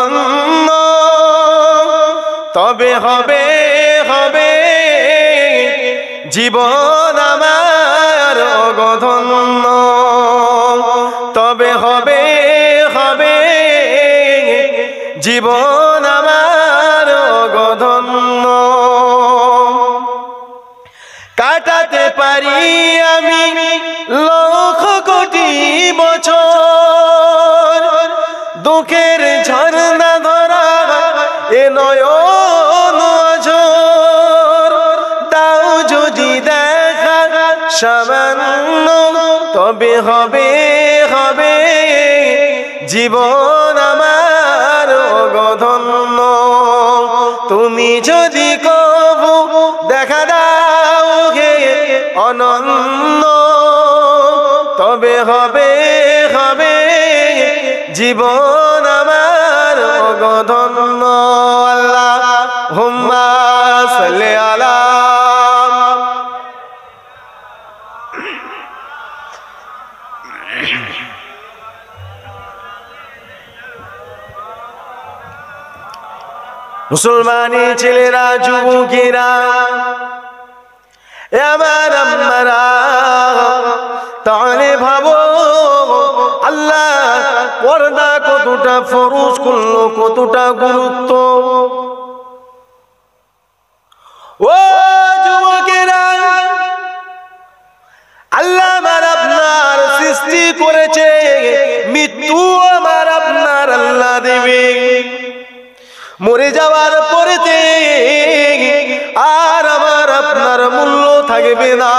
অনন্য, তবে হবে হবে জীবন আমার অগধন্য, তবে হবে হবে জীবন আমার অগধন্য। কাটাতে পারি আমি লক্ষ কোটি বছর, দুঃখের ঝর্ণা ধরা এ নয়ন নজর, তাও যদি দেখা সামান্য, তবে হবে হবে জীবন আমার অগধন্য। তুমি যদি কবু দেখা দাও হে অনন্য, তবে হবে হবে জীবন আমার অগধন্য। আল্লাহুম্মা সাল্লি আলা মুসলমানি ছেলেরা, যুবকেরা, আমার আম্মারা, তাহলে ভাবো আল্লাহ পর্দা কতটা ফরজ করলো, কতটা গুরুত্ব। ও যুবকেরা, আল্লাহ আমার আপনার সৃষ্টি করেছে, মৃত্যু আমার আপনার আল্লাহ দেবে। মরে যাওয়ার পরেতে আর আমার আপনার মূল্য থাকবে না।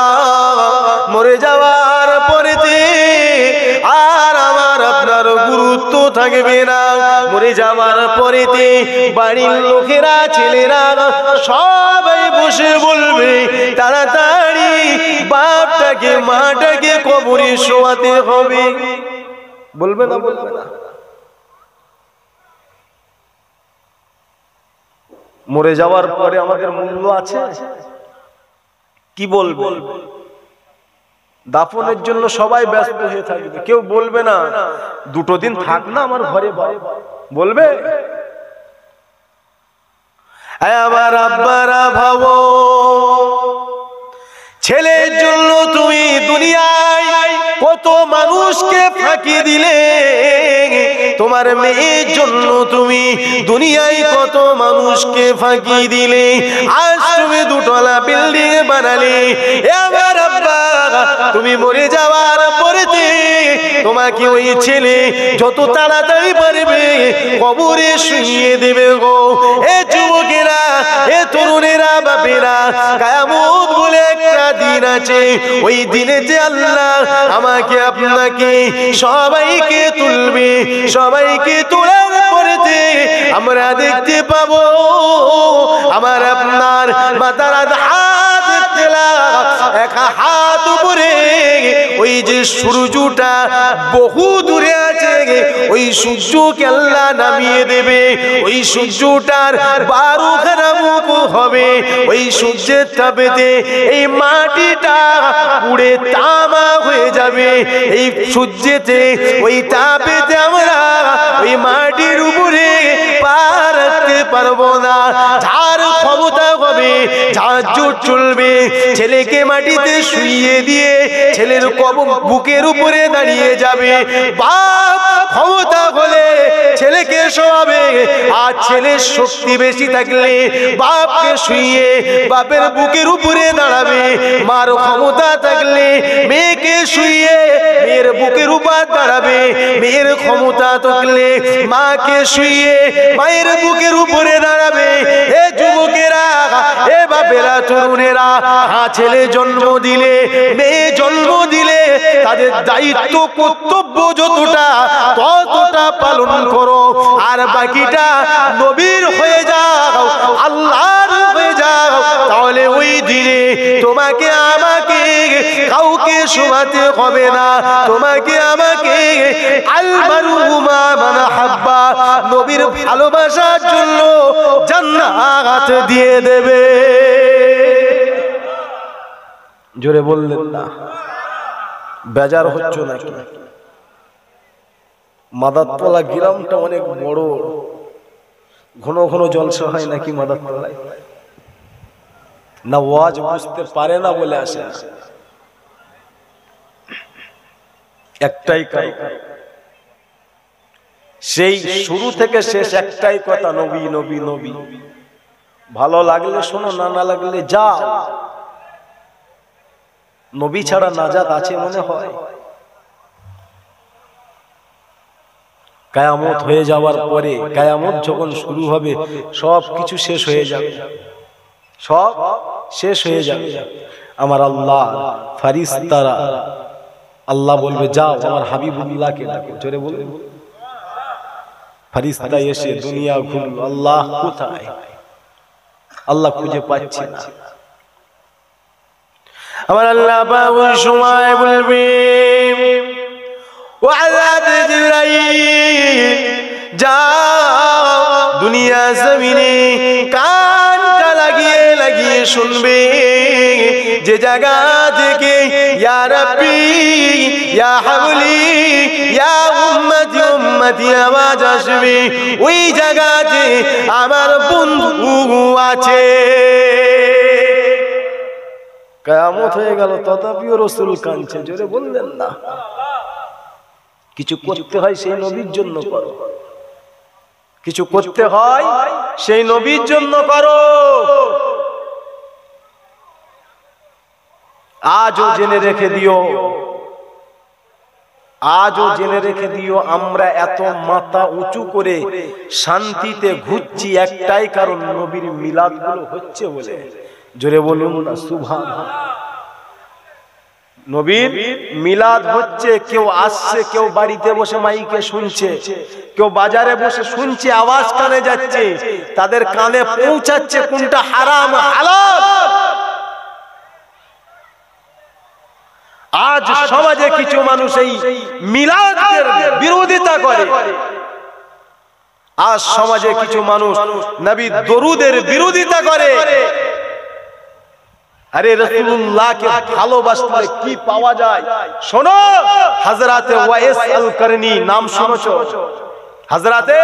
মরে যাওয়ার পরেতে আর আমার আপনার গুরুত্ব থাকবে না। মরে যাওয়ার পরেতে বাড়ির লোকেরা, ছেলেরা সবাই বসে বলবে তাড়াতাড়ি বাপটাকে মাটাকে কবরে শোয়াতে হবে। বলবে না? বলবে না? মরে যাওয়ার পরে আমাদের মূল্য আছে? কি বলবো? দাফনের জন্য সবাই ব্যস্ত হয়ে থাকবে, কেউ বলবে না দুটো দিন থাক না আমার ঘরে? বলবে? আমার আব্বারা ভাবো, ছেলের জন্য তুমি দুনিয়ায় কত মানুষকে ফাঁকি দিলে, তোমার মেয়ের জন্য তুমি দুনিয়ায় কত মানুষকে ফাঁকি দিলে। আজ তুমি দুতলা বিল্ডিং বানালে, আমার আব্বা তুমি মরে যাওয়ার পরেতে তোমাকে ওই ছেলে যত তাড়াতাড়ি পারবে কবরে শুইয়ে দেবে গো। এ যুবকেরা, এ তরুণেরা, বাপেরা, কিয়ামত বলে একটা দিন আছে। ওই দিনে যে আল্লাহ আমাকে আপনাকে সবাইকে তুলবে, সবাইকে তোলার পরেতে আমরা দেখতে পাবো আমার আপনার মাথার হাত দেখতে এক হাত উপরে ওই যে সূর্যটা বহু দূরে আছে, ওই সূর্যকে আল্লাহ নামিয়ে দেবে। ওই সূর্যটার 12খানা মুখ হবে। ওই সূর্যের তাপেতে এই মাটিটা পুড়ে তামা হয়ে যাবে। এই সূর্যেতে ওই তাপেতে আমরা ওই মাটির উপরে পা রাখতে পারবো না। যার ক্ষমতা হবে, যার জোর চলবে, ছেলেকে মাটিতে শুইয়ে দিয়ে ছেলের বুকের উপরে দাঁড়িয়ে যাবে। বাপ ক্ষমতা হলে ছেলেকে শোয়াবে, আর ছেলের শক্তি বেশি থাকলে বাপকে শুইয়ে বাপের বুকের উপরে দাঁড়াবে। মার ক্ষমতা থাকলে মেয়েকে শুইয়ে মেয়ের বুকের উপর দাঁড়াবে। মেয়ের ক্ষমতা থাকলে মাকে শুইয়ে মায়ের বুকের উপরে দাঁড়াবে। এ যুবকেরা, এ বাপেরা, তরুণেরা, ছেলে জন্ম দিলে, মেয়ে জন্ম দিলে তাদের দায়িত্ব কর্তব্য যতটা ততটা পালন করো, আর বাকিটা নবীর হয়ে যাও, আল্লাহর হয়ে যাও। তাহলে ওই দিনে তোমাকে আমাকে কাউকে শোভাতে হবে না। তোমাকে আমাকে আলমারুমা মান হাব্বা, নবীর ভালোবাসার জন্য জান্নাত দিয়ে দেবে। জোরে বললেন না? বেজার হচ্ছে নাকি? মাদারতলা গ্রামটা অনেক বড়, ঘন ঘন জলসা হয় নাকি মাদার তলায়? না ওয়াজ বুঝতে পারে না বলে আসে? একটাই কারণ, সেই শুরু থেকে শেষ একটাই কথা, নবী নবী নবী। ভালো লাগলে শোনো, না লাগলে যা। নবী ছাড়া নাজাত আছে মনে হয়? কিয়ামত হয়ে যাওয়ার পরে, কিয়ামত যখন শুরু হবে, সব কিছু শেষ হয়ে যাবে, সব শেষ হয়ে যাবে। আমার আল্লাহ ফারিস্তারা, আল্লাহ বলবে যাও আমার হাবিবুল্লাহকে ডাকো, জোরে বলবে। ফারিস্তা এসে দুনিয়া ঘুরলো, আল্লাহ কোথায়? আল্লাহ খুঁজে পাচ্ছে না। আমার আল্লাহ বাবুর সময় বলবে, ও আযাব জিবরাইল যাও দুনিয়া জমিনে কানটা লাগিয়ে লাগিয়ে শুনবে, যে জায়গা থেকে ইয়া রাব্বি ইয়া হাবলি ইয়া উম্মতি উম্মতি আওয়াজ আসবে, ওই জায়গাতে আমার বন্ধু আছে। কিয়ামত হয়ে গেল, তথাপিও রাসূল কাঁদছে, জোরে বললেন না? কিছু করতে হয় সেই নবীর জন্য করো, কিছু করতে হয় সেই নবীর জন্য করো। আজও জেনে রেখে দিও, আজও জেনে রেখে দিও, আমরা এত মাথা উঁচু করে শান্তিতে ঘুরছি একটাই কারণ, নবীর মিলাদ গুলো হচ্ছে বলে। জোরে বলুন না সুবহানাল্লাহ। নবীর মিলাদ হচ্ছে, কেউ আসছে, কেউ বাড়িতে বসে মাইকে শুনছে, কেউ বাজারে বসে শুনছে, আওয়াজ কানে যাচ্ছে, তাদের কানে পৌঁছাচ্ছে কোনটা হারাম হালাল। আজ সমাজে কিছু মানুষ এই মিলাদের বিরোধিতা করে, আজ সমাজে কিছু মানুষ নবী দরুদের বিরোধিতা করে। আরে রাসূলুল্লাহকে ভালোবাসলে কি পাওয়া যায়? শোনো, হযরতে ওয়াইস আল করনি নাম শুনেছো? হযরতে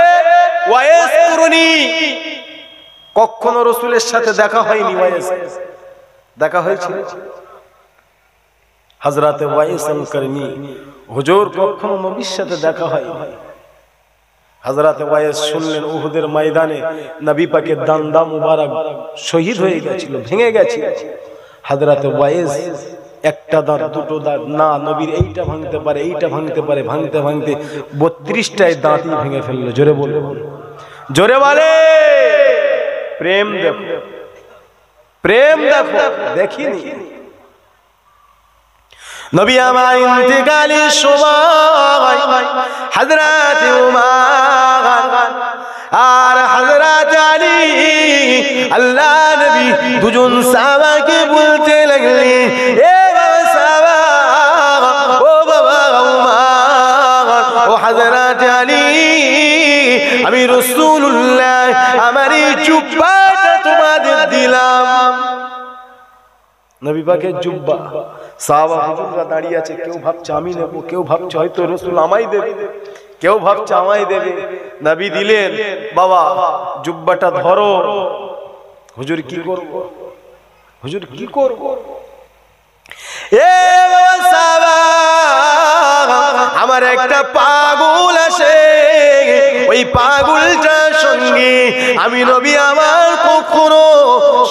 ওয়াইস করনি, কখনো রাসূলের সাথে দেখা হয়নি, ওয়াইস দেখা হয়েছিল? হযরতে ওয়াইস আল করনি হুজুর কখনো নবীর সাথে দেখা হয়নি। হযরতে ওয়াইস শুনলেন উহুদের ময়দানে নবী পাকের দান্দা মুবারক শহীদ হয়ে গেছিল, ভেঙে গেছিল। হযরতে ওয়াইস একটা দাঁত দুটো দাঁত না, নবীর এইটা ভাঙতে পারে এইটা ভাঙতে পারে, ভাঙতে ভাঙতে 32টায় দাঁতই ভেঙে ফেললো। জোরে বলে, জোরে বলে। প্রেম দেখো, প্রেম দেখো, দেখিনি? নবী আমার ইন্তেকালের সময় হযরত উমর আর হযরত আলী, আল্লাহ নবী দুজন সাহাবাকে বলতে লাগলেন, এ বাবা সাহাবা, ও বাবা উমর, ও হযরত আলী, আমি রাসূলুল্লাহ আমার এই জুব্বাটা তোমাদের দিলাম। নবী পাকের জুব্বা, সাহাবা হুজুররা দাঁড়িয়ে আছে, কেউ ভাবছে আমি নেব, কেউ ভাবছে হয়তো রাসূল আমায় দেবে, কেউ ভাবছে আমায় দেবে। নবী দিলেন, বাবা জুব্বাটা ধরো। হুজুর কি করব, হুজুর কি করব? এ বাবা সাহাবা, আমার একটা পাগল আছে, ওই পাগলটার সঙ্গে আমি নবী আমার কখনো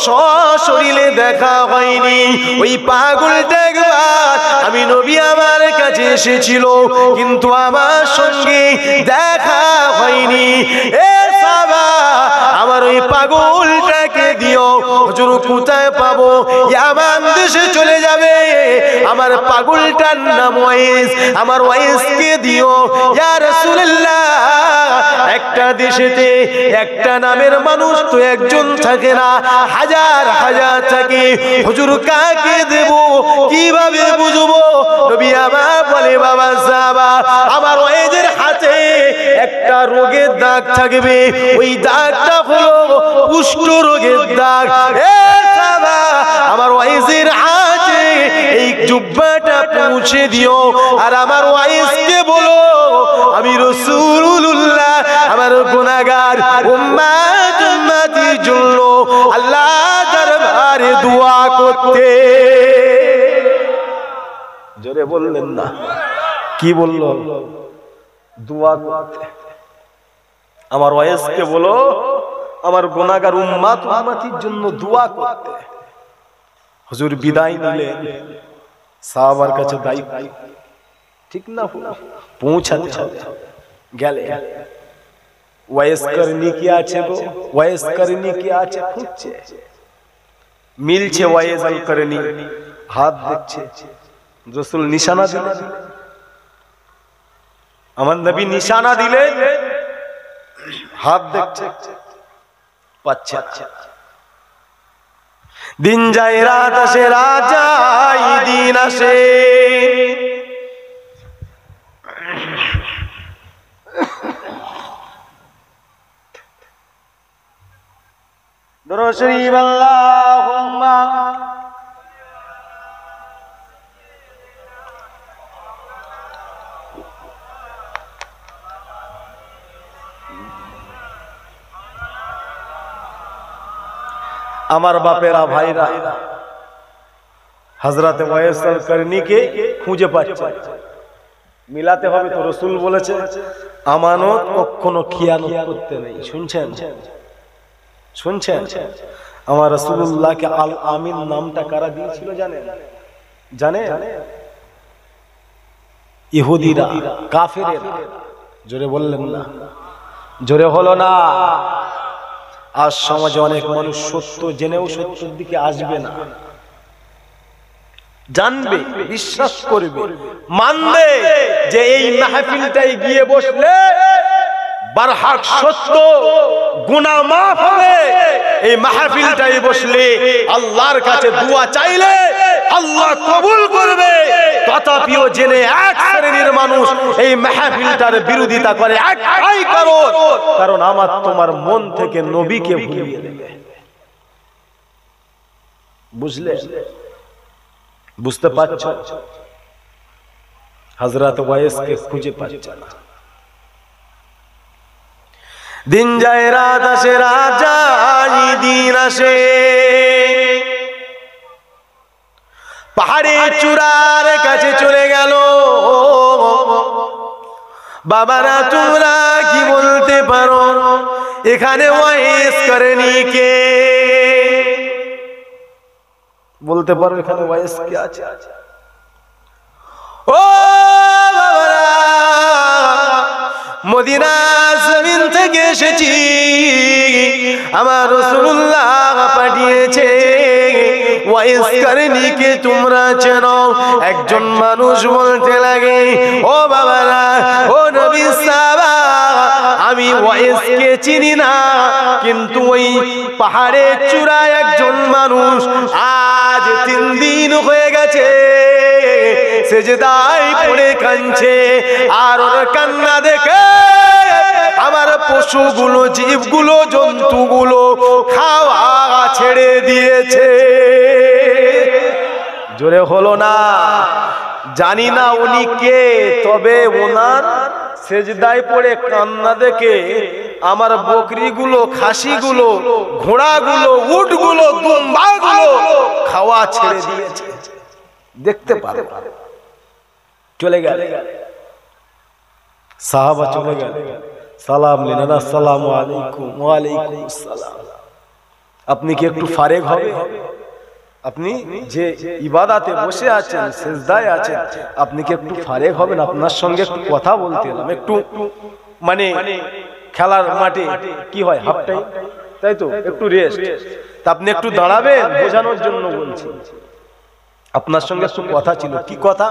সশরীরে দেখা হয়নি। ওই পাগলটা একবার আমি নবী আমার কাছে এসেছিল, কিন্তু আমার সঙ্গে দেখা হয়নি। এ সাহাবা, আমার ওই পাগলটাকে দিও। হুজুর কোথায় পাবো? ইয়ামান দেশে চলে যাবে, আমার পাগলটার নাম ওয়াইস, আমার ওয়াইসকে দিও। ইয়া রাসূলুল্লাহ, একটা দেশেতে একটা নামের মানুষ তো একজন থাকে না, হাজার হাজার থাকে। হুজুর কাকে দেব, কিভাবে বুঝবো? নবী আমার বলে, বাবা সাহাবা, আমার ওয়াইসের হাতে একটা রোগের দাগ থাকবে, ওই দাগটা হলো কুষ্ঠ রোগের দাগ। এ সাহাবা, আমার ওয়াইসের হাতে এই জুব্বাটা পৌঁছে দিও, আর আমার ওয়াইসকে বলো আমি রাসূলুল্লাহ আমার আমার গুনাহগার উম্মতির জন্য আল্লাহ দরবারে দোয়া করতে। জোরে বললেন না, কি বলল? দোয়া করতে। আমার ওয়াইসকে বলো আমার গুনাহগার উম্মতির জন্য দোয়া করতে। হুজুর বিদায় নিলেন, সাহাবার কাছে দায়িত্ব, ঠিক না, পৌঁছাতে হবে। গেলে ওয়াইস করনি কি আছে গো, ওয়াইস করনি কি আছে খুঁজছে, মিলছে ওয়াইস আল করনি, হাত দেখছে। রাসূল নিশানা দিলেন, আমার নবী নিশানা দিলেন, হাত দেখছে, পাচ্ছে। দিন যায় রাত আসে, রাত যায় দিন আসে, দরুদ শরীফ আল্লাহুম্মা আমার বাপেরা ভাইরা হযরতে ওয়াইস আল করনিকে খুঁজে পাচ্ছে, মিলাতে হবে। তো রাসূল বলেছে আমানত কখনো খিয়ানত করতে নেই। শুনছেন, শুনছেন? আমার রাসূলুল্লাহকে আল আমিন নামটা কারা দিয়েছিল জানেন? জানেন? ইহুদিরা, কাফেরেরা। জোরে বললেন না, জোরে হলো না। আজ সমাজে অনেক মানুষ সত্য জেনেও সত্যের দিকে আসবে না, জানবে, বিশ্বাস করবে, মানবে যে এই মাহফিলটাই গিয়ে বসলে বারহাক সত্য, গুনাহ মাফ হবে। এই মাহফিলটাই বসলে আল্লাহর কাছে দোয়া চাইলে আল্লাহ কবুল করবে। তথাপিও জেনে এক শ্রেণীর মানুষ এই মাহফিলটার বিরোধিতা করে একটাই কারণ আমার তোমার মন থেকে নবীকে ভুলিয়ে দেবে। বুঝলে? বুঝতে পারছ? হযরত ওয়াইসকে খুঁজে পাচ্ছে না। দিন যায় রাত আসে, রাত যায় দিন আসে, পাহাড়ে চূড়ার কাছে চলে গেল। বাবারা তোমরা কি বলতে পারো এখানে ওয়াইস করনি কে? বলতে পারো এখানে ওয়াইস কে আছে? ও বাবারা, মদিনা জমিন থেকে এসেছি, আমার রাসূলুল্লাহ পাঠিয়েছে। ওয়াইস করনিকে তোমরা চেনো? একজন মানুষ বলতে লাগে, ও বাবারা, ও নবী সাহাবা, আমি ওয়াইসকে চিনি না, কিন্তু ওই পাহাড়ের চূড়ায় একজন মানুষ আজ 3 দিন হয়ে গেছে সেজদায় পড়ে কাঁদছে, আর ওর কান্না দেখে আমার পশুগুলো, জীবগুলো, জন্তুগুলো খাওয়া ছেড়ে দিয়েছে। জোরে হলো না? জানি না উনি কে, তবে ওনার সেজদায় পড়ে কান্না দেখে আমার বকরিগুলো, খাসিগুলো, ঘোড়াগুলো, উটগুলো, দুম্বাগুলো খাওয়া ছেড়ে দিয়েছে। দেখতে পারে, চলে গেল। সাহাবা চলে গেল, সালাম নিলেন, আসসালামু আলাইকুম। ওয়া আলাইকুম আসসালাম। আপনি কি একটু ফারেক হবে? আপনি যে ইবাদতে বসে আছেন, সিজদায় আছেন, আপনি কি একটু ফারেক হবেন? আপনার সঙ্গে একটু কথা বলতে এলাম। একটু মানে খেলার মাঠে কি হয়, হাফ টাইম, তাই তো, একটু রেস্ট। তা আপনি একটু দাঁড়াবেন, বোঝানোর জন্য বলছি। আপনার সঙ্গে একটু কথা ছিল। কি কথা?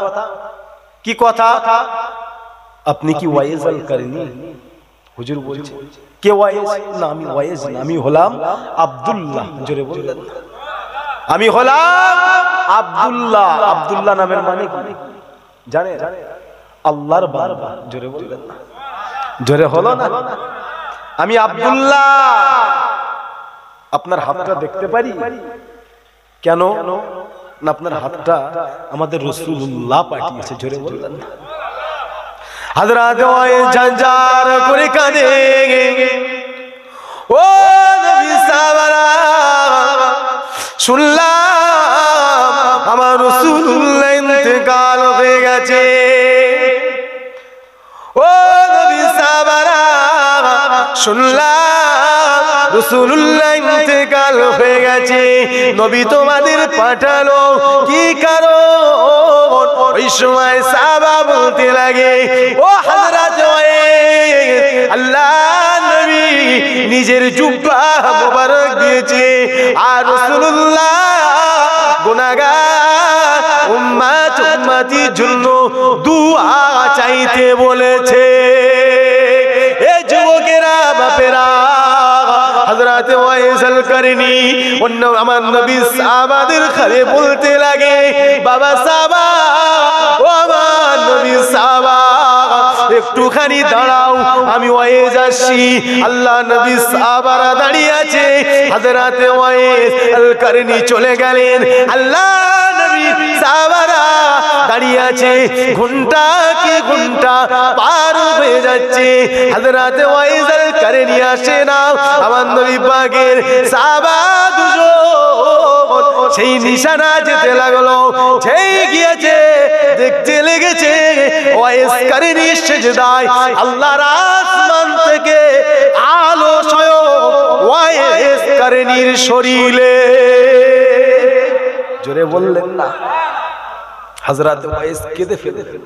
কি কথা? আপনি কি ওয়াইস আল করনি? হুজুর বলছে, কে ওয়াইস? না, আমি ওয়াইস না, আমি হলাম আব্দুল্লাহ। জোরে বললেন, আমি হলাম আব্দুল্লাহ। আব্দুল্লাহ নামের মানে কি জানেন? আল্লাহর বান্দা। জোরে বললেন না, জোরে হলো না? আমি আব্দুল্লাহ। আপনার হাতটা দেখতে পারি? কেন না, আপনার হাতটা আমাদের রাসূলুল্লাহ পাঠিয়েছে। জোরে বললেন না? হযরত ওয়াইস ঝঞ্ঝার করে কাঁদে। ও নবী সাহাবারা, শুনলাম আমার রাসূলুল্লাহ ইন্তেকাল হয়ে গেছে। ও নবী সাহাবারা, শুনলাম রাসূলুল্লাহ ইন্তেকাল হয়ে গেছে। নবী তোমাদের পাঠালো কি কারণ? ওই সময় সাহাবা বলতে লাগে, ও হযরত ওয়াইস, আল্লাহ নবী নিজের জুব্বা মোবারক দিয়েছে, আর রাসূলুল্লাহ গুনাহগার উম্মতির জন্য দুআ চাইতে বলেছে। এ যুবকেরা, বাপেরা, হযরত ওয়াইস আল কারনী অন্য আমার নবী সাহাবাদের খালে বলতে লাগে, বাবা সাহাবা, ও আমার নবী সাহাবা, একটুখানি দাঁড়াও, আমি ওয়াইস আসছি। আল্লাহ নবী সাহাবারা দাঁড়িয়ে আছে, হযরত ওয়াইস আল কারনী চলে গেলেন। আল্লাহ নবী সাহাবারা দাঁড়িয়ে আছে, ঘন্টা কি ঘন্টা পার হয়ে যাচ্ছে, হযরত ওয়াইস আল কারনী আসে না। আমার নবী পাকের সাহাবা দুজন সেই নিশানা যেতে লাগলো, সেই গিয়েছে, দেখতে লেগেছে ওয়াইস কারনী সিজদায়, আল্লাহর আসমান থেকে আলো স্বয়ং ওয়াইস কারনীর শরীরে। জোরে বললেন না? হযরত ওয়াইস কেঁদে ফেললেন।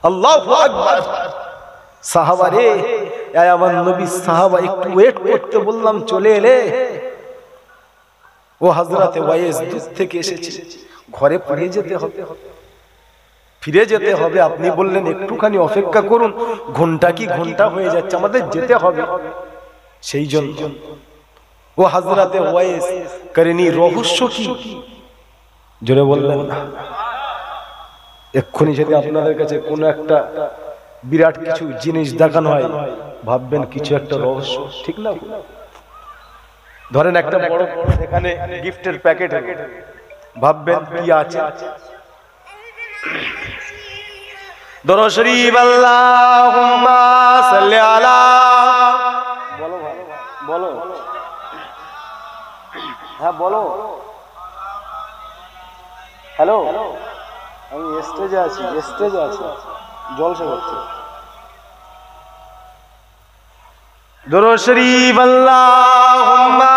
আল্লাহু আকবার। সাহাবা রে, আমার নবী সাহাবা, একটু ওয়েট করতে বললাম, চলে এলে। ও হযরত ওয়াইস দূর থেকে এসেছে, ঘরে ফিরে যেতে হবে, ফিরে যেতে হবে। আপনি বললেন একটুখানি অপেক্ষা করুন, ঘন্টা কি ঘন্টা হয়ে যাচ্ছে, আমাদের যেতে হবে। সেই জন্য ও হযরত ওয়াইস কারনী রহস্য কি? জোরে বললেন না? এক্ষুনি যদি আপনাদের কাছে কোনো একটা বিরাট কিছু জিনিস দেখানো হয়, ভাববেন কিছু একটা রহস্য, ঠিক না? ধরেন একটা বড় এখানে গিফটের প্যাকেট, ভাববেন কি আছে। দরুদ শরীফ আল্লাহুম্মা সাল্লি আলা, বলো বলো, হ্যাঁ বলো। হ্যালো, আমি স্টেজে আছি, স্টেজে আছি, জলসা করছি। দরুদ শরীফ আল্লাহুম্মা,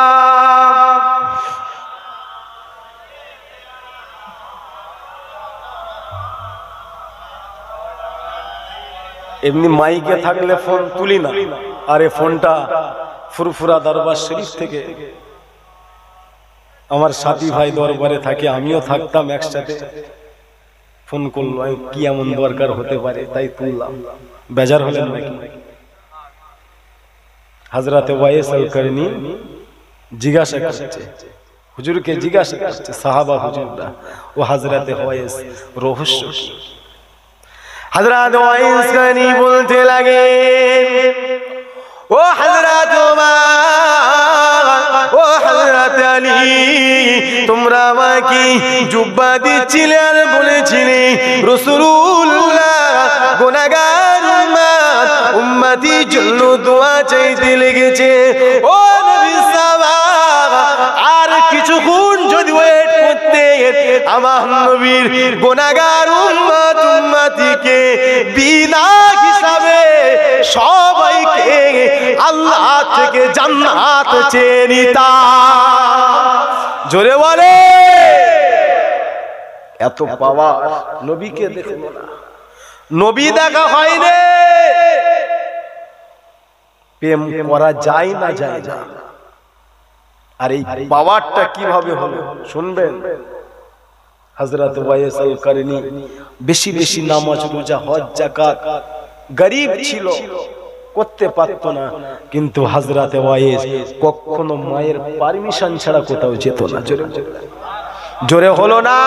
এমনি মাইকে থাকলে ফোন তুলি না, আরে ফোনটা ফুরফুরা দরবার শরীফ থেকে আমার সাথী ভাই দরবারে থাকে, আমিও থাকতাম একসাথে, ফোন করলো, কি এমন দরকার হতে পারে, তাই তুললাম। বেজার হলেন নাকি? হযরত ওয়াইস আল কারনী জিজ্ঞাসা করছে, হুজুরকে জিজ্ঞাসা করছে, সাহাবা হুজুররা, ও হযরত ওয়াইস রহস্য কি? হযরত ওয়াইস কারনী বলতে লাগে, ও হযরত ওমর, ও হযরত আলী, তোমরা আমাকে জুব্বা দিচ্ছিলে আর বলেছিলে রাসূলুল্লাহ গুনাহগার উম্মতির জন্য দোয়া চাইতে লেগেছে। ও নবী সাহাবা, আর কিছুক্ষণ যদি ওয়েট করতে, আমার নবীর গুনাহগার উম্মতিকে বিনা হিসাবে সবাইকে আল্লাহ থেকে জান্নাত চেয়ে নিতা। জোরে বলে, এত পাওয়ার নবীকে দেখে না, নবী দেখা হয়নি, প্রেম করা যায় না, যায় না। আর এই পাওয়ারটা কিভাবে হলো শুনবেন। হযরত ওয়াইস আল কারনী বেশি বেশি নামাজ, রোজা, হজ, যাকাত, গরীব ছিল, করতে পারত না, কিন্তু হযরত ওয়াইস কখনো মায়ের পারমিশন ছাড়া কোথাও যেত না। জোরে হলো না?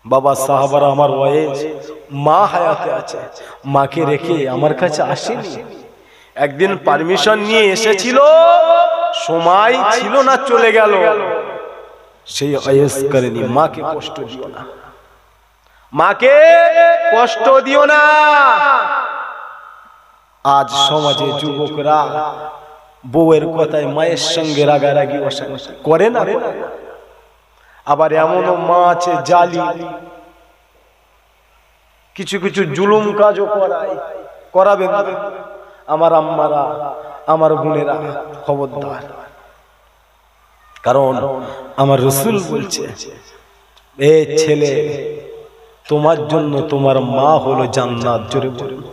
বাবা সাহাবারা, আমার ওয়াইস মা হায়াতে আছে, মাকে রেখে আমার কাছে আসেনি। একদিন পারমিশন নিয়ে এসেছিল, সময় ছিল না, চলে গেল। সেই ওয়াইস কারনী, মাকে কষ্ট দিও না, মাকে কষ্ট দিও না। আজ সমাজে যুবকরা বউয়ের কথায় মায়ের সঙ্গে রাগারাগি অশান্তি করে না। আবার এমনও মা আছে জালি, কিছু কিছু জুলুম কাজও করাবে। আমার আম্মারা, আমার বোনেরা খবরদার, কারণ আমার রাসূল বলছে, এ ছেলে তোমার জন্য তোমার মা হলো জান্নাত, জোরে বলুন।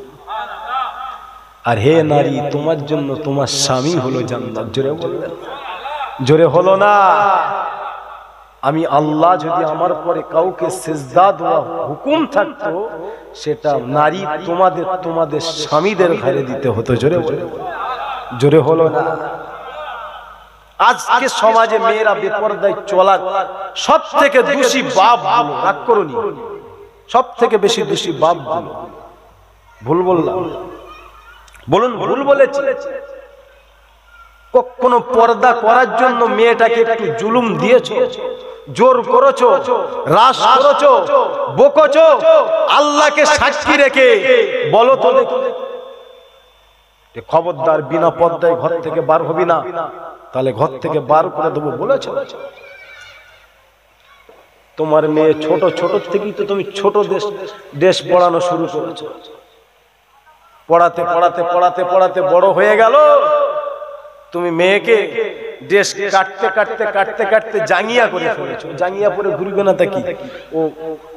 আর হে নারী তোমার জন্য তোমার স্বামী হলো জান্নাত, জোরে বললেন। জোরে হলো না? আমি আল্লাহ যদি আমার পরে কাউকে সিজদা দেওয়া হুকুম থাকতো, সেটা নারী তোমাদের স্বামীদের ঘরে দিতে হতো। জোরে বলে, জোরে হলো না? আজকে সমাজে মেয়েরা বেপরদায় চলার সব থেকে দোষী বাপ গুলো, রাগ করুনি, সব থেকে বেশি দোষী বাপ গুলো। ভুল বললাম? বলুন ভুল বলেছি? কখনো পর্দা করার জন্য মেয়েটাকে একটু জুলুম দিয়েছো, জোর করেছো, রাস করেছো, বকেছো, আল্লাহকে সাক্ষী রেখে বলো তো দেখি, খবরদার বিনা পর্দায় ঘর থেকে বার হবি না, তাহলে ঘর থেকে বার করে দেবো বলেছো? তোমার মেয়ে ছোট ছোট থেকেই তো তুমি ছোট দেশ পড়ানো শুরু করেছো। পড়াতে পড়াতে পড়াতে পড়াতে বড় হয়ে গেল, তুমি মেয়েকে দেশ কাটতে কাটতে কাটতে কাটতে জাঙ্গিয়া করে ফেলেছো। জাঙ্গিয়া পরে ঘুরবে না তা কি? ও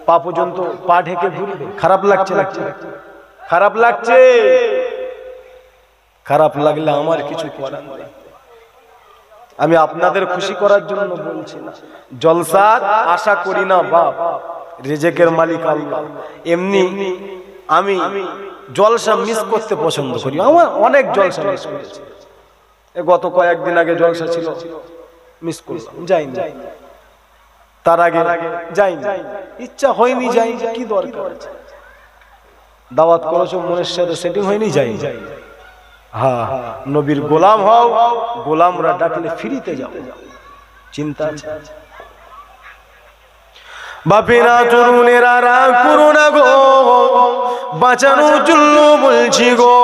পা পর্যন্ত পা ঢেকে ঘুরবে। খারাপ লাগছে? খারাপ লাগছে? খারাপ লাগলে আমার কিছু করার নেই। আমি আপনাদের খুশি করার জন্য বলছি না, জলসার আশা করি না বাপ, রিজেকের মালিক আল্লাহ। এমনি আমি জলসা মিস করতে পছন্দ করি, আমার অনেক জলসা মিস করেছি। গত কয়েকদিন আগে জলসা ছিল, মিস করলাম, যাইনি। তার আগে যাইনি, ইচ্ছা হয়নি, যাইনি, কি দরকার আছে? দাওয়াত করেছো, মনের সাথে সেটিং হয়নি, যাই। হ্যাঁ, নবীর গোলাম হও, গোলামরা ডাকলে ফিরিতে যাও, চিন্তা আছে? বাপেরা তরুণেরা রাগ করো না গো, বাঁচানোর জন্য বলছি গো।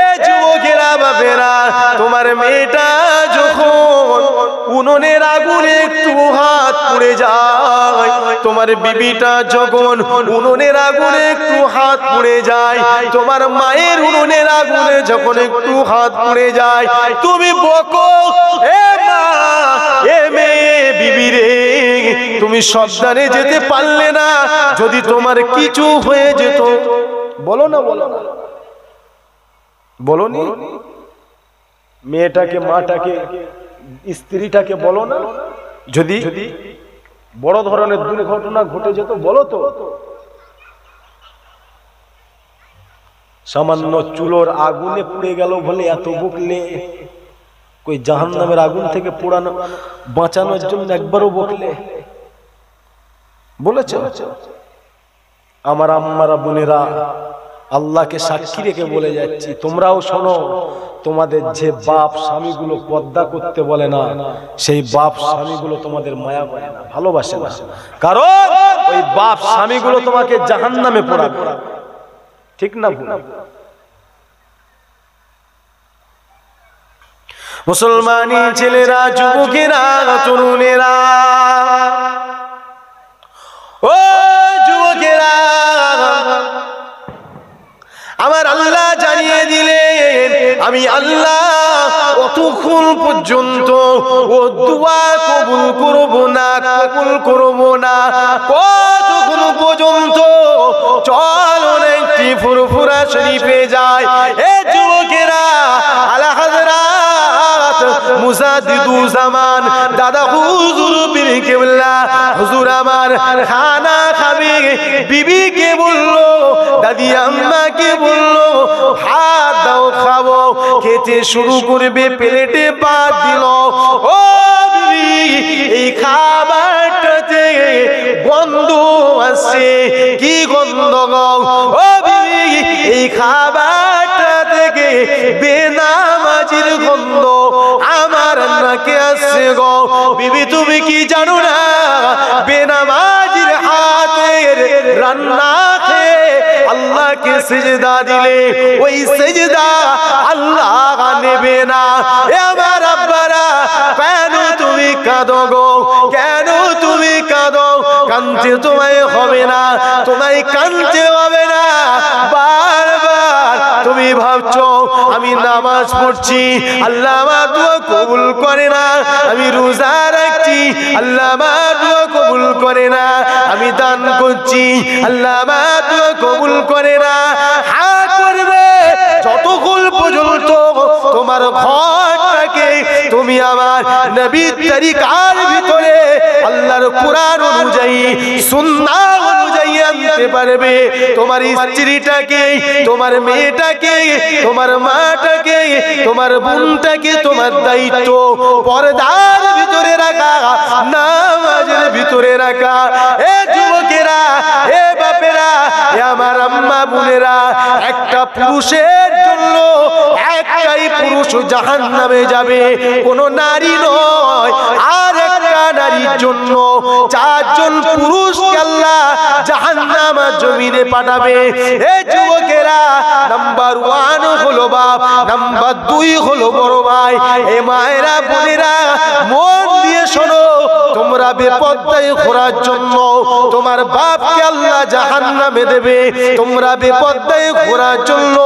এ যুবকেরা, বাপেরা, তোমার মেয়েটা যখন উনুনের আগুনে একটু হাত পুড়ে যায়, তোমার বিবিটা যখন উনুনের আগুনে একটু হাত পুড়ে যায়, তোমার মায়ের উনুনের আগুনে যখন একটু হাত পুড়ে যায়, তুমি বকো, এ মা, এ মেয়ে, বিবি রে, তুমি সাবধানে যেতে পারলে না, যদি তোমার কিছু হয়ে যেত। বলো না, বলো না, বলোনি? মেয়েটাকে, মাটাকে, স্ত্রীটাকে বলো না, যদি বড় ধরনের দুর্ঘটনা ঘটে যেত, বলো তো। সামান্য চুলোর আগুনে পুড়ে গেল বলে এত বকলে, কই জাহান্নামের আগুন থেকে পোড়ানো বাঁচানোর জন্য একবারও বকলে? বলেছ? আমার আম্মারা, বোনেরা, আল্লাহকে সাক্ষী রেখে বলে যাচ্ছি, তোমরাও শোনো, তোমাদের যে বাপ স্বামীগুলো পর্দা করতে বলে না, সেই বাপ স্বামীগুলো তোমাদের মায়া করে না, ভালোবাসে না, কারণ ওই বাপ স্বামীগুলো তোমাকে জাহান্নামে পোড়াবে। ঠিক না ভুল? মুসলমানি ছেলেরা, যুবকেরা, তরুণেরা, ও যুবকেরা, আমার আল্লাহ জানিয়ে দিলেন, আমি আল্লাহ অতক্ষণ পর্যন্ত ও দোয়া কবুল করব না, কবুল করব না। কতক্ষণ পর্যন্ত? চল একটি ফুরফুরা শরীফে যায়। এ যুবকেরা, আলা হযরত মুজাদ্দিদুজ্জামান দাদা হুজুর পীর কেবলা হুজুর আমার খানা খাবে, বিবিকে বললো, দাদি আম্মাকে বললো, হাত দাও খাবো। খেতে শুরু করবে, প্লেটে ভাত দিল। ও বিবি, এই খাবারটাতে গন্ধ আসছে। কি গন্ধ গো? ও বিবি, এই খাবারটা থেকে বেনামাজির গন্ধ আমার নাকে আসছে গো। বিবি, তুমি কি জানো না, বেনামাজির হাতের রান্না খেয়ে আল্লাহকে সিজদা দিলে ওই সিজদা আল্লাহ নেবে না। এ আমার আব্বারা, কেন তুমি কাঁদো গো, কেন তুমি কাঁদো? কাঁদতে তোমায় হবে না, তোমায় কাঁদতে হবে না। বারবার তুমি ভাবছো আমি নামাজ পড়ছি, আল্লাহ আমার দোয়া কবুল করে না। আমি রোজা রাখছি, আল্লাহ আমার দোয়া কবুল করে না। আমি দান করছি, আল্লাহ আমার দোয়া কবুল করে না। হ্যাঁ করবে যতক্ষণ পর্যন্ত তোমার ঘরটাকে তুমি আমার নবীর তরিকার ভিতরে আল্লাহর কোরআন অনুযায়ী, সুন্নাহ অনুযায়ী আনতে পারবে। তোমার স্ত্রীটাকে, তোমার মেয়েটাকে, তোমার মাটাকে, তোমার বোনটাকে তোমার দায়িত্ব পর্দার ভিতরে রাখা, নামাজের ভিতরে রাখা। এ যুবকেরা, এ বাপেরা, এ আমার আম্মা বোনেরা, একটা পুরুষের জন্য একটাই পুরুষ জাহান্নামে যাবে, কোন নারী নয়। আর একটা নারীর জন্য চারজন পুরুষকে আল্লাহ জাহান্নামের জমিনে পাঠাবে। এই যুবকেরা, নাম্বার 1 হলো বাপ, নাম্বার 2 হলো বড় ভাই। এ মায়েরা বোনেরা, মন দিয়ে শোনো, তোমরা বেপরদায় ঘোরার জন্য তোমার বাপকে আল্লাহ জাহান্নামে দেবে। তোমরা বেপরদায় ঘোরার জন্য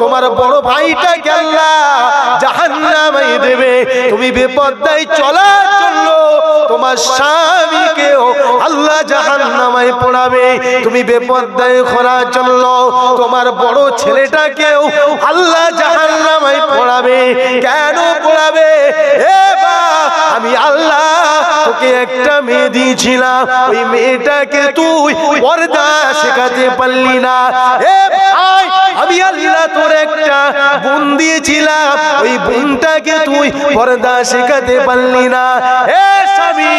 তোমার বড় ভাইটাকে আল্লাহ জাহান্নামে দেবে। তুমি বেপরদায় চলার জন্য তোমার স্বামীকেও আল্লাহ জাহান্নামে পোড়াবে। তুমি বেপরদায় ঘোরার জন্য তোমার বড় ছেলেটাকেও আল্লাহ জাহান্নামে পোড়াবে। কেন পোড়াবে? আমি আল্লাহ তোকে একটা মেয়ে দিয়েছিলাম, ওই মেয়েটাকে তুই পর্দা শেখাতে পারলি না। এ ভাই, আমি আল্লাহ তোর একটা বোন দিয়েছিলাম, ওই বোনটাকে তুই পর্দা শেখাতে পারলি না। এ স্বামী,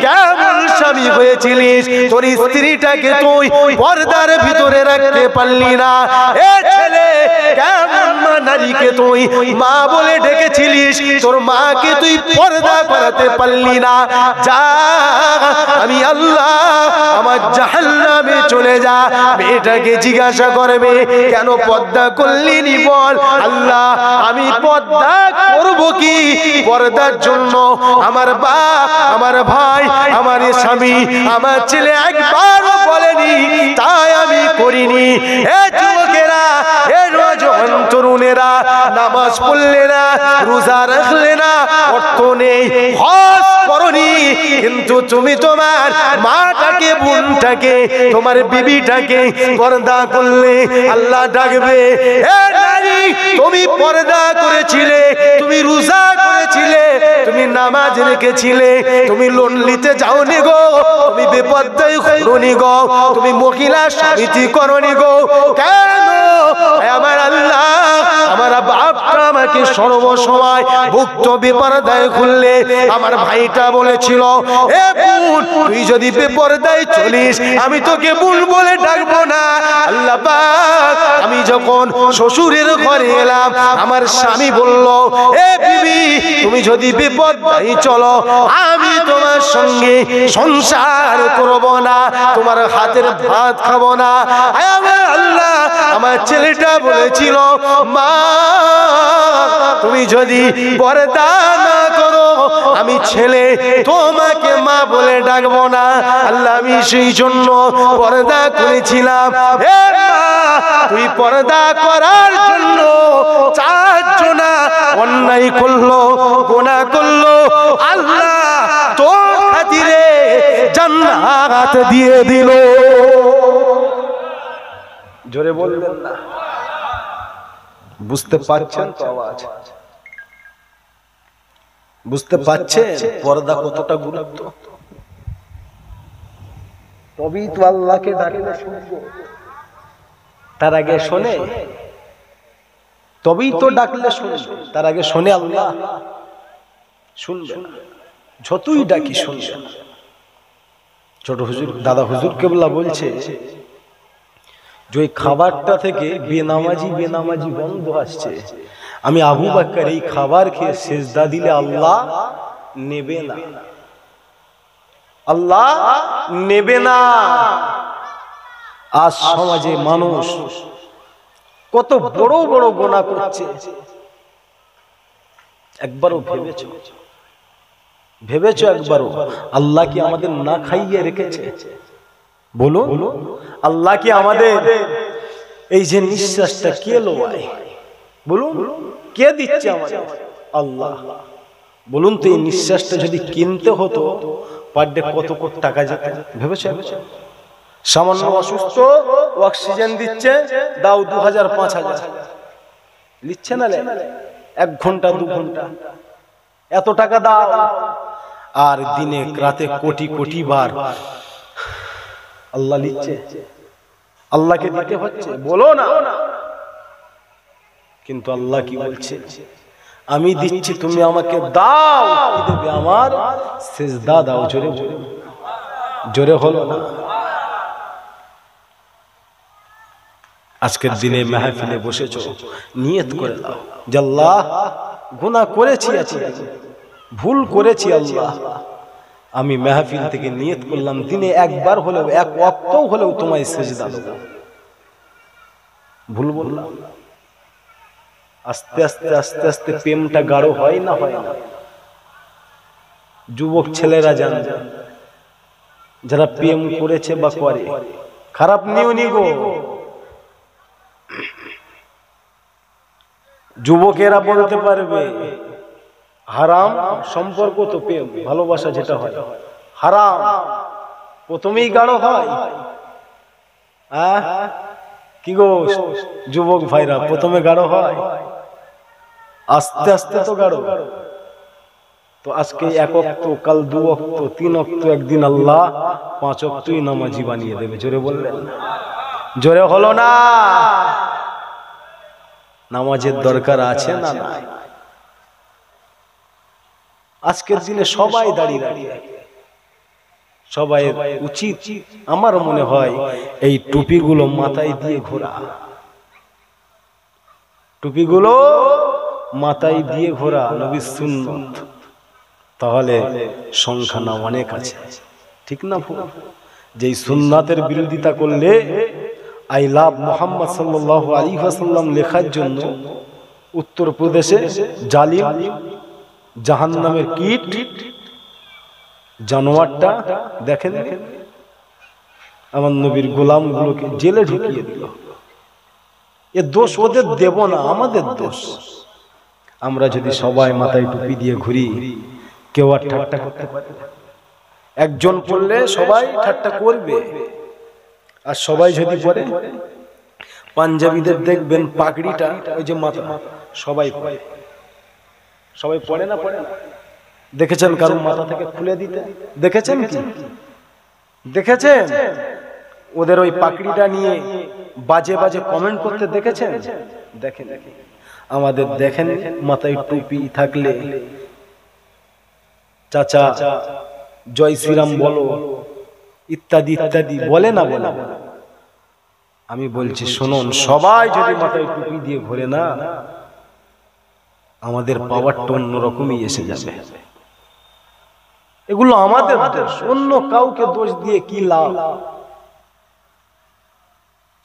কেমন স্বামী হয়েছিলিস, তোর স্ত্রীটাকে তুই পর্দার ভিতরে রাখতে পারলি না। এ ছেলে, কেমন নারীকে তুই মা বলে ডেকেছিলিস, তোর মাকে তুই পর্দা করাতে পারলি না। যা, আমি আল্লাহ আমার জাহান্নামে চলে যা। মেয়েটাকে জিজ্ঞাসা করবে, কেন পর্দা করলি নি বল। আল্লাহ, আমি পর্দা করব কি? পর্দার জন্য আমার বাপ, আমার ভাই, আমার স্বামী, আমার ছেলে একবারও বলেনি, তাই আমি করিনি। এ যুবকেরা, এ নওজোয়ান তরুণেরা, নামাজ পড়লে না, রোজা রাখলে না, অর্থ নেই, হজ করনি, কিন্তু তুমি তোমার মাটাকে, বোনটাকে, তোমার বিবিটাকে পর্দা করলে, আল্লাহ ডাকবে। এ নারী, তুমি পর্দা করেছিলে, তুমি রোজা করেছিলে, তুমি নামাজ রেখেছিলে, তুমি লোন নিতে যাওনি গো, তুমি বেপরদায় করনি গো, তুমি মহিলা সমিতি করনি গো। কেন? আমার আল্লাহ, আমার বাপটা আমাকে সর্বসময় ভুক্ত বেপরদায় খুললে। আমার ভাইটা বলেছিল, এ বোন, তুই যদি বেপরদায় চলিস, আমি তোকে বোন বলে ডাকবো না। আল্লাহ পাক, আমি যখন শ্বশুরের ঘরে এলাম, আমার স্বামী বলল, এ বিবি, তুমি যদি বেপরদায় চলো, আমি তোমার সঙ্গে সংসার করব না, তোমার হাতের ভাত খাবো না। আমার আল্লাহ, আমার ছেলেটা বলেছিল, মা, তুমি যদি পর্দা না করো, আমি ছেলে তোমাকে মা বলে ডাকবো না। আল্লাহ, আমি সেই জন্য পর্দা করেছিলাম। হে মা, তুই পর্দা করার জন্য চারজনা অন্যায় করলো, গুনাহ করলো, আল্লাহ তোর খাতিরে জান্নাত দিয়ে দিল। জোরে বলবেন না? বুঝতে পারছেন তো আওয়াজ? বুঝতে পারছেন পর্দা কতটা গুরুত্ব? তবেই তো আল্লাহকে ডাকলে শুনবো। তার আগে শোনে, তবেই তো ডাকলে শুনবে। তার আগে শোনে আল্লাহ, শুনবে না। যতই ডাকি শুনবে না। ছোট হুজুর, দাদা হুজুর কেবলা বলছে, যে খাবারটা থেকে বেনামাজি গন্ধ আসছে, আমি আবু বকর এই খাবার খেয়ে সিজদা দিলে আল্লাহ নেবে না, আল্লাহ নেবে না। আজ সমাজে মানুষ কত বড় বড় গুনাহ করছে, একবারও ভেবেছো একবারও আল্লাহ কি আমাদের না খাইয়ে রেখেছে? বলুন, আল্লাহ কি আমাদের এই যে নিঃশ্বাসটা কে লোয়, বলুন কে দিচ্ছে আমাদের? আল্লাহ। বলুন তো এই নিঃশ্বাসটা যদি কিনতে হতো পার ডে কত কোটি টাকা যেত? ভেবেছো? সামান্য অসুস্থ, অক্সিজেন দিচ্ছে, দাও 2000 5000, নিচ্ছে না? 1 ঘন্টা 2 ঘন্টা এত টাকা দাও, আর দিনে রাতে কোটি কোটি বার আল্লাহ নিচ্ছে, আল্লাহকে দিতে হচ্ছে, বলো না? কিন্তু আল্লাহ কি বলছে? আমি দিচ্ছি, তুমি আমাকে দাও। কি দেবে? আমার সিজদা দাও। জোরে জোরে হলো না? আজকের দিনে মাহফিলে বসেছো, নিয়ত করে দাও যে আল্লাহ গুনাহ করেছি, ভুল করেছি, আল্লাহ আমি মাহফিল থেকে নিয়ত করলাম দিনে একবার হলেও, 1 ওয়াক্তও হলেও তোমায় সিজদা দেব। ভুল বললাম। আস্তে আস্তে আস্তে আস্তে প্রেমটা গাঢ় হয় না? হয় না? যুবক ছেলেরা জান, যারা প্রেম করেছে বা করে, খারাপ নিউনি গো, যুবকেরা বলতে পারবে হারাম সম্পর্ক তো প্রেম ভালোবাসা যেটা হয় হারাম, প্রথমেই গাঢ় হয়। কি গো যুবক ভাইরা, প্রথমে গাঢ় হয়, আস্তে আস্তে তো গাঢ়। তো আজকে 1 ওয়াক্ত, কাল 2 ওয়াক্ত, 3 ওয়াক্ত, একদিন আল্লাহ 5 ওয়াক্তই নামাজি বানিয়ে দেবে। জোরে বললেন? জোরে হলো না? নামাজের দরকার আছে না? নাই? আজকের দিনে সবাই দাঁড়িয়ে দাঁড়িয়ে, সবাই উচিত আমার মনে হয় এই টুপিগুলো মাথায় দিয়ে ঘোরা, টুপিগুলো মাথায় দিয়ে ঘোরা নবীর সুন্নাত। তাহলে সংখ্যা না অনেক আছে, ঠিক না? যেই সুন্নাতের বিরোধিতা করলে আই লাভ মুহাম্মদ সাল্লাল্লাহু আলাইহি ওয়াসাল্লাম লেখার জন্য উত্তরপ্রদেশে জালিম জাহান্নামের কীট জানোয়ারটা দেখেন, আমার নবীর গোলামগুলোকে জেলে ঢুকিয়ে দিল। এ দোষ ওদের দেব না, আমাদের দোষ। আমরা যদি সবাই মাথায় টুপি দিয়ে ঘুরি, কেউ আর ঠাট্টা করতে পারে? একজন পড়লে সবাই ঠাট্টা করবে, আর সবাই যদি পড়ে, পাঞ্জাবিদের দেখবেন পাগড়িটা ওই যে মাথা, সবাই পড়ে, সবাই পড়ে না? পড়ে না? দেখেছেন কারণ মাথা থেকে খুলে দিতে? দেখেছেন কি? দেখেছেন ওদের ওই পাগড়িটা নিয়ে বাজে বাজে কমেন্ট করতে দেখেছেন? দেখেন। আমাদের দেখেন মাথায় টুপি থাকলে চাচা জয় শ্রীরাম বলো ইত্যাদি ইত্যাদি বলে না? বলে। আমি বলছি শুনুন, সবাই যদি মাথায় টুপি দিয়ে ঘোরে না, আমাদের পাওয়ারটা অন্যরকমই এসে যাবে। এগুলো আমাদের দোষ, অন্য কাউকে দোষ দিয়ে কি লাভ?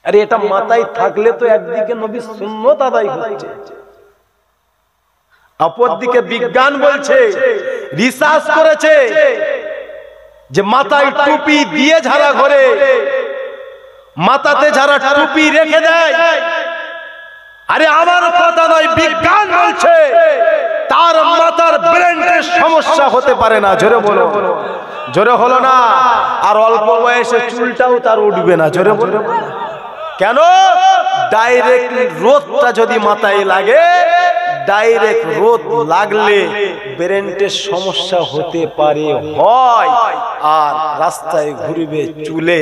আরে এটা মাথায় থাকলে তো একদিকে নবীর সুন্নাত আদায় হচ্ছে, অপরদিকে বিজ্ঞান বলছে, রিসার্চ করেছে যে মাথায় টুপি দিয়ে যারা ঘোরে, মাথাতে যারা টুপি রেখে দেয়, আরে আমার কথা নয়, বিজ্ঞান বলছে তার মাথার ব্রেনের সমস্যা হতে পারে না। জোরে বলো। জোরে হলো না? আর অল্প বয়সে চুলটাও তার উঠবে না। জোরে বলো। কেন? ডাইরেক্ট রোদটা যদি মাথায় লাগে, ডাইরেক্ট রোদ লাগলে ব্রেনের সমস্যা হতে পারে, হয়। আর রাস্তায় ঘুরবে, চুলে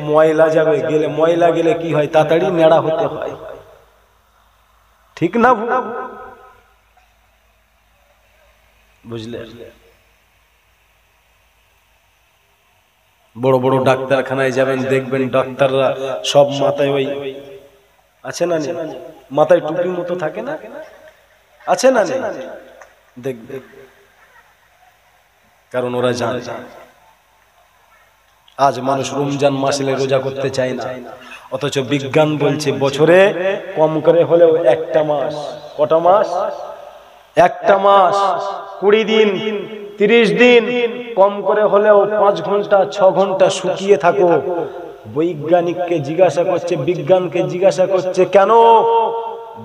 ময়লা যাবে, গেলে ময়লা গেলে কি হয়? তাড়াতাড়ি নেড়া হতে হয়, ঠিক না? বুঝলে? বড় বড় ডাক্তারখানায় যাবেন, দেখবেন ডাক্তাররা সব মাথায় ওই আছে না, মাথায় টুপির মতো থাকে না, আছে না? দেখবে, কারণ ওরা জানে আজ মানুষ রমজান মাসে রোজা করতে চায় না, অথচ বিজ্ঞান বলছে বছরে কম করে হলেও একটা মাস, কটা মাস? একটা মাস 20 দিন 30 দিন কম করে হলেও 5 ঘন্টা 6 ঘন্টা শুকিয়ে থাকো। বৈজ্ঞানিককে জিজ্ঞাসা করছে, বিজ্ঞানকে জিজ্ঞাসা করছে কেন?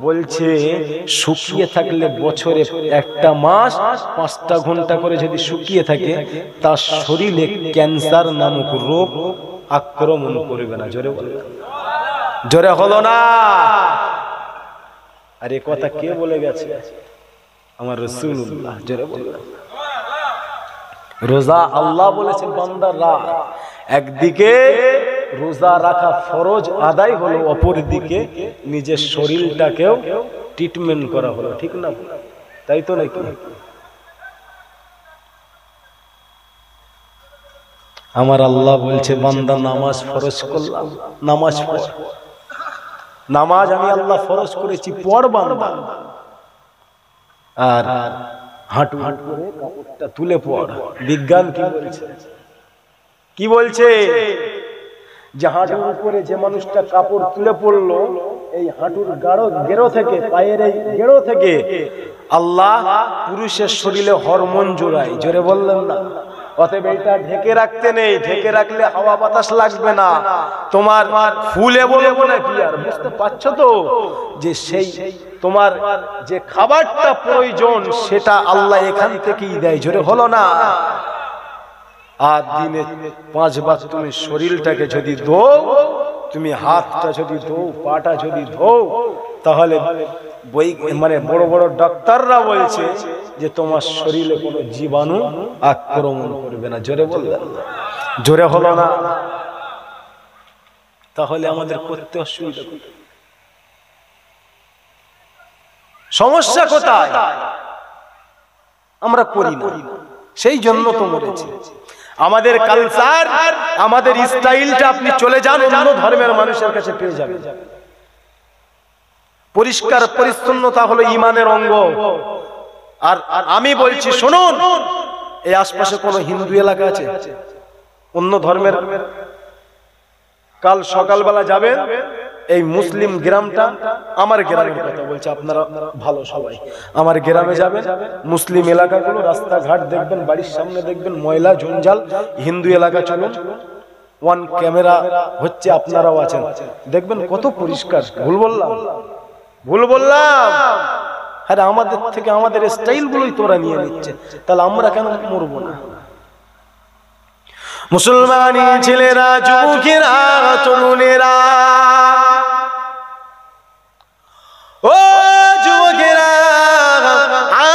বলছে শুকিয়ে থাকলে বছরে একটা মাস 5টা ঘন্টা করে যদি শুকিয়ে থাকে তার শরীরে ক্যান্সার নামক রোগ আক্রমণ করবে না। জোরে বলবে, জোরে হলো না? আর এ কথা কে বলে গেছে? আমার রাসূলুল্লাহ। জোরে বলবে। রোজা আল্লাহ বলেছেন বান্দারা, একদিকে রোজা রাখা ফরজ আদায় হলো, অপরদিকে নিজের শরীরটাকেও ট্রিটমেন্ট করা হলো, ঠিক না? তাই তো নাকি? আমার আল্লাহ বলছে বান্দা নামাজ ফরজ করলাম, নামাজ পড়। নামাজ আমি আল্লাহ ফরজ করেছি, পড় বান্দা। আর হাঁটু হাঁটু করে কাপড়টা তুলে পড়। বিজ্ঞান কি বলছে? কি বলছে? যে হাঁটুর উপরে যে মানুষটা কাপড় তুলে পড়লো, এই হাঁটুর গেরো থেকে, পায়ের এই গেরো থেকে আল্লাহ পুরুষের শরীরে হরমোন জোগায়। জোরে বললেন না? অতএব এটা ঢেকে রাখতে নেই, ঢেকে রাখলে হাওয়া বাতাস লাগবে না, তোমার ফুলে বলবো না কি। আর বুঝতে পারছো তো যে সেই তোমার যে খাবারটা প্রয়োজন সেটা আল্লাহ এখান থেকেই দেয়। জোরে হলো না? আর দিনে 5 বার তুমি শরীরটাকে যদি ধোও, তুমি হাতটা যদি ধোও, পাটা যদি ধোও, তাহলে মানে বড় বড় ডাক্তাররা বলছে যে তোমার শরীরে কোনো জীবাণু আক্রমণ করবে না। জোরে বলবেন, জোরে হলো না? তাহলে আমাদের করতে অসুবিধা, সমস্যা কোথায়? আমরা করি না, সেই জন্য তো মরেছি। আমাদের কালচার, আমাদের স্টাইলটা আপনি চলে যান অন্য ধর্মের মানুষের কাছে পেয়ে যাবেন। পরিষ্কার পরিচ্ছন্নতা হলো ঈমানের অঙ্গ। আর আমি বলছি শুনুন, এই আশপাশে কোনো হিন্দু এলাকা আছে অন্য ধর্মের? কাল সকালবেলা যাবেন এই মুসলিম গ্রামটা, আমার গ্রামের কথা বলছি, আপনারা ভালো সবাই, আমার গ্রামে যাবেন, মুসলিম এলাকাগুলো রাস্তাঘাট দেখবেন, বাড়ির সামনে দেখবেন ময়লা জঞ্জাল। হিন্দু এলাকা চলুন, 1 ক্যামেরা হচ্ছে, আপনারাও আছেন, দেখবেন কত পরিষ্কার। ভুল বললাম? ভুল বললাম? আরে আমাদের থেকে আমাদের স্টাইল গুলোই তোরা নিয়ে নিচ্ছে, তাহলে আমরা কেন মরবো না? মুসলমানি ছেলেরা, যুবকেরা, তরুণেরা, ও যুবকেরা,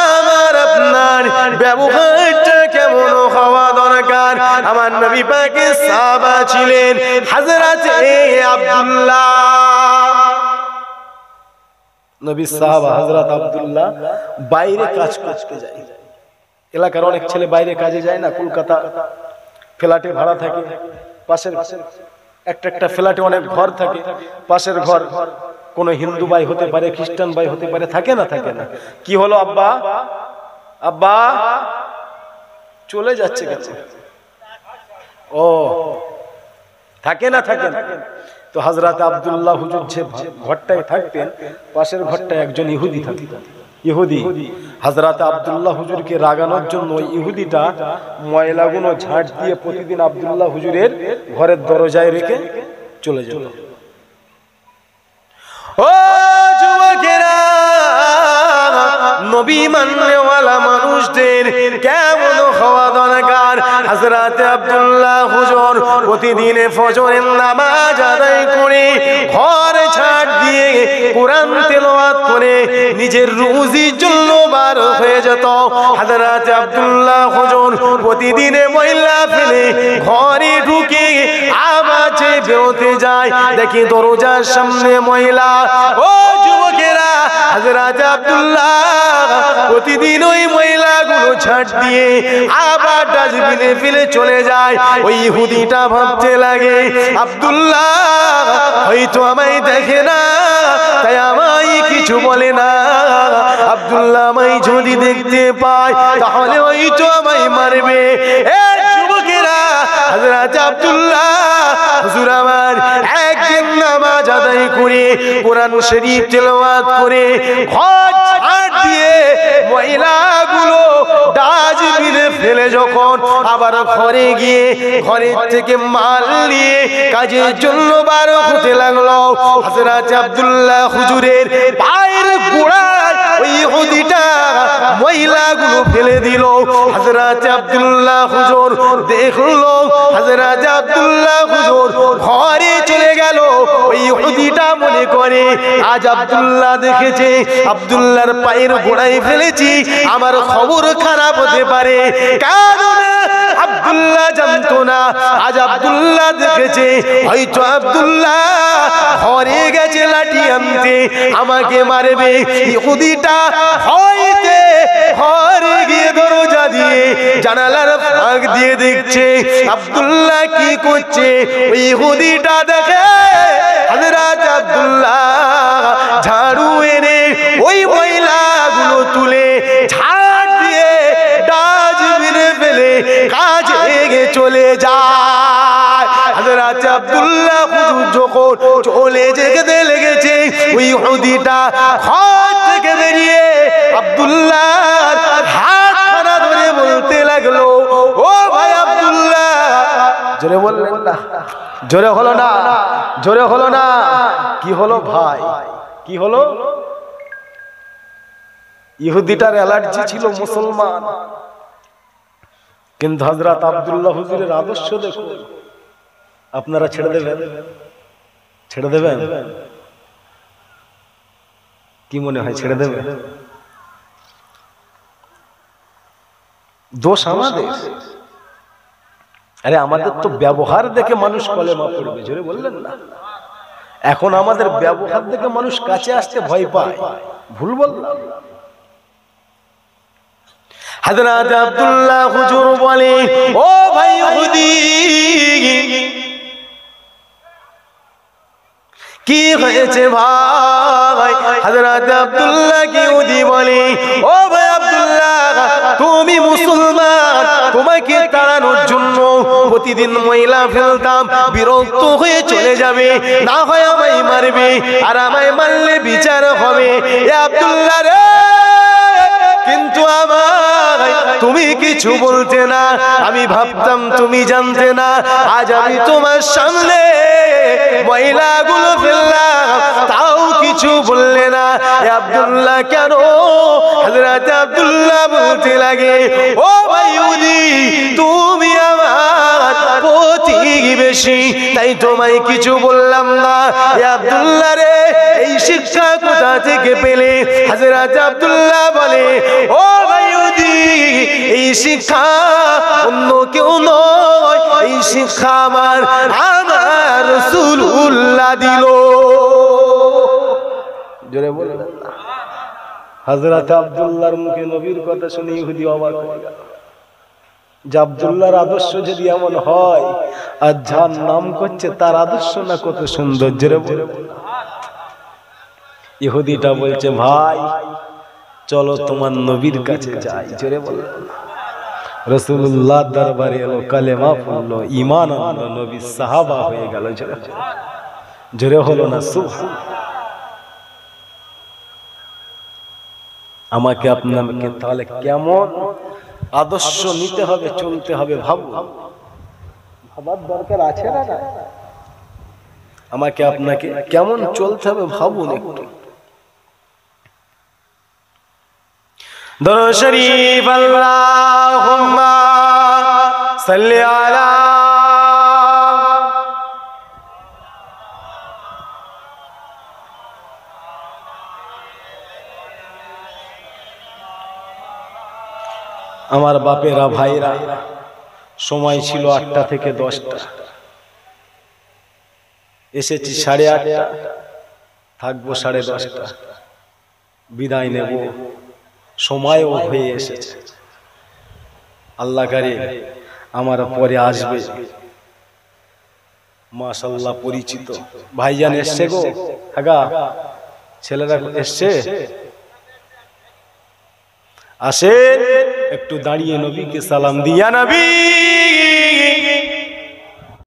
আমার আপনার ব্যবহারটা কেমন হওয়া দরকার? আমার নবী পাকের সাহাবা ছিলেন হযরত আব্দুল্লাহ, নবী সাহাবা হযরত আব্দুল্লাহ বাইরে কাজ করতে যায়। এলাকার অনেক ছেলে বাইরে কাজে যায় না, কলকাতা ফ্ল্যাটে ভাড়া থাকে, পাশের একটা ফ্ল্যাটে অনেক ঘর থাকে, পাশের ঘর কোন হিন্দু ভাই হতে পারে, খ্রিস্টান ভাই হতে পারে, থাকে না? থাকে না? কি হলো আব্বা, আব্বা চলে যাচ্ছে কাছে, ও থাকে না? থাকে না? তো হযরত আব্দুল্লাহ হুজুর যে ঘরটায় থাকতেন, পাশের ঘরটায় একজন ইহুদি থাকতেন। ইহুদি হযরত আব্দুল্লাহ হুজুরকে রাগানোর জন্য ইহুদিটা ময়লাগুলো ঝাড় দিয়ে প্রতিদিন আব্দুল্লাহ হুজুরের ঘরের দরজায় রেখে চলে যেত। ও যুবকেরা, নবী মাননেওয়ালা মানুষদের কেমন হওয়া দরকার? হযরত আব্দুল্লাহ হুজুর প্রতিদিন ফজরের নামাজ আদায় করে ঘর ঝাড় দিয়ে কোরআন তেলাওয়াত করে নিজের রুজির জন্য বার হয়ে যেত। হযরত আব্দুল্লাহ হুজুর প্রতিদিন ময়লা ফেলে ঘরে ঢুকে আবার যে বেরোতে যায়, দেখি দরজার সামনে ময়লা। ও যুবকেরা, হযরত আব্দুল্লাহ প্রতিদিন ওই ময়লাগুলো ঝাড় দিয়ে আবার ডাস্টবিনে ফেলে চলে যায়। ওই ইহুদিটা ভাবতে লাগে আব্দুল্লাহ হয়তো আমায় দেখে না, তাই আমায় কিছু বলে না। আব্দুল্লাহ আমায় যদি দেখতে পায় তাহলে হয়তো আমায় মারবে। এ যুবকেরা, হযরত আব্দুল্লাহ হুজুর আমার একদিন নামাজ আদায় করে কোরআন শরীফ তেলাওয়াত করে ঘর ঝাড় দিয়ে মহিলাগুলো ডাস্টবিনে ফেলে যখন আবার ঘরে গিয়ে ঘরের থেকে মাল নিয়ে কাজের জন্য বার হতে লাগলো, হযরত আব্দুল্লাহ হুজুরের পায়ের গোড়ায় ওই ইহুদিটা মহিলাগুলো ফেলে দিল। হযরত আব্দুল্লাহ হুজুর দেখলো, হযরত আব্দুল্লাহ হুজুর ঘরে চলে গেল। ওই ইহুদিটা মনে করে আজ আব্দুল্লাহ দেখেছে আব্দুল্লাহর পায়ের গোড়ায় ফেলেছি, আমার খবর খারাপ হতে পারে। কারণ আব্দুল্লাহ জানতো না আজ আব্দুল্লাহ দেখেছে হয়তো আব্দুল্লাহ ঘরে গেছে লাঠি আনতে, আমাকে মারবে। ইহুদিটা হয়তো ঘরে গিয়ে দরজা দিয়ে জানালার ফাঁক দিয়ে দেখছে আব্দুল্লাহ কি করছে। ওই ইহুদিটা দেখে হযরত আব্দুল্লাহ ঝাড়ু এনে ওই মহিলাগুলো তুলে ঝাড় দিয়ে ডাস্টবিনে ফেলে কাজে চলে যায়। হযরত আব্দুল্লাহ হুজুর যখন চলে যেতে লেগেছে, ওই ইহুদিটা ঘর থেকে বেরিয়ে আব্দুল্লাহর হাতখানা ধরে বলতে লাগলো, ও ভাই আব্দুল্লাহ। জোরে বললেন না, জোরে হলো না, জোরে হলো না। কি হলো ভাই, কি হলো? ইহুদিটার অ্যালার্জি ছিল মুসলমান, কিন্তু হযরত আব্দুল্লাহ হুজুরের আদর্শ দেখুন। আপনারা ছেড়ে দেবেন? ছেড়ে দেবেন? কি মনে হয় ছেড়ে দেবেন? দোষ আমাদের? আরে আমাদের তো ব্যবহার দেখে মানুষ কলেমা পড়বে, জোরে বললেন না। এখন আমাদের ব্যবহার দেখে মানুষ কাছে আসতে ভয় পায়, ভুল বললাম? হযরত আব্দুল্লাহ হুজুর বলে, ও ভাই ইহুদি, কি হয়েছে ভাই? হযরত আব্দুল্লাহ কি ইহুদি বলে, ও ভাই আব্দুল্লাহ, তুমি মুসলমান, তোমাকে তাড়ানোর জন্য প্রতিদিন মহিলা ফেলতাম, বিরক্ত হয়ে চলে যাবে, না হয় আমায় মারবে, আর আমায় মারলে বিচার হবে। এ আব্দুল্লাহ রে, কিন্তু আমায় তুমি কিছু বলতে না, আমি ভাবতাম তুমি জানতে না। আজ আমি তোমার সামনে মহিলাগুলো ফেললাম, তাও কিছু বললে না। আব্দুল্লাহ কেন? হযরত আব্দুল্লাহ বলতে লাগে, ও ভাই ইহুদি, তুমি আমার প্রতিবেশী, তাই তোমায় কিছু বললাম না। আব্দুল্লাহ রে, এই শিক্ষা কোথা থেকে পেলে? হযরত আব্দুল্লাহ বলে, ও ভাই ইহুদি, এই শিক্ষা অন্য কেউ নয়, এই শিক্ষা আমার রাসূলুল্লাহ দিল। জোরে বলে হযরত আব্দুল্লাহর মুখে নবীর কথা শুনে ইহুদি অবাক হয়ে গেল। যে আব্দুল্লাহর আদর্শ যদি এমন হয়, আর যার নাম করছে তার আদর্শ না কত সুন্দর। জোরে বলে ইহুদিটা বলছে, ভাই চলো তোমার নবীর কাছে যাই। জোরে বলে রাসূলুল্লাহ দরবারে এলো, কালেমা পড়লো, ঈমান আনলো, নবী সাহাবা হয়ে গেল। জোরে হলো না সুবহানাল্লাহ। আমাকে আপনাকে তাহলে কেমন আদর্শ নিতে হবে, চলতে হবে, ভাবুন। ভাবার দরকার আছে না? আমাকে আপনাকে কেমন চলতে হবে ভাবুন একটু। দরুদ শরীফ আল্লাহুম্মা সাল্লি আলা আমার বাপেরা ভাইরা, সময় ছিল 8টা থেকে 10টা, এসেছি 8:30, থাকবো 10:30, বিদায় নেব, সময়ও হয়ে এসেছে। আল্লাহ করে আমার পরে আসবে মাশাআল্লাহ পরিচিত ভাইজান এসছে গো। আগা ছেলেরা এসছে, আসেন একটু দাঁড়িয়ে নবীকে সালাম দিয়া। নবী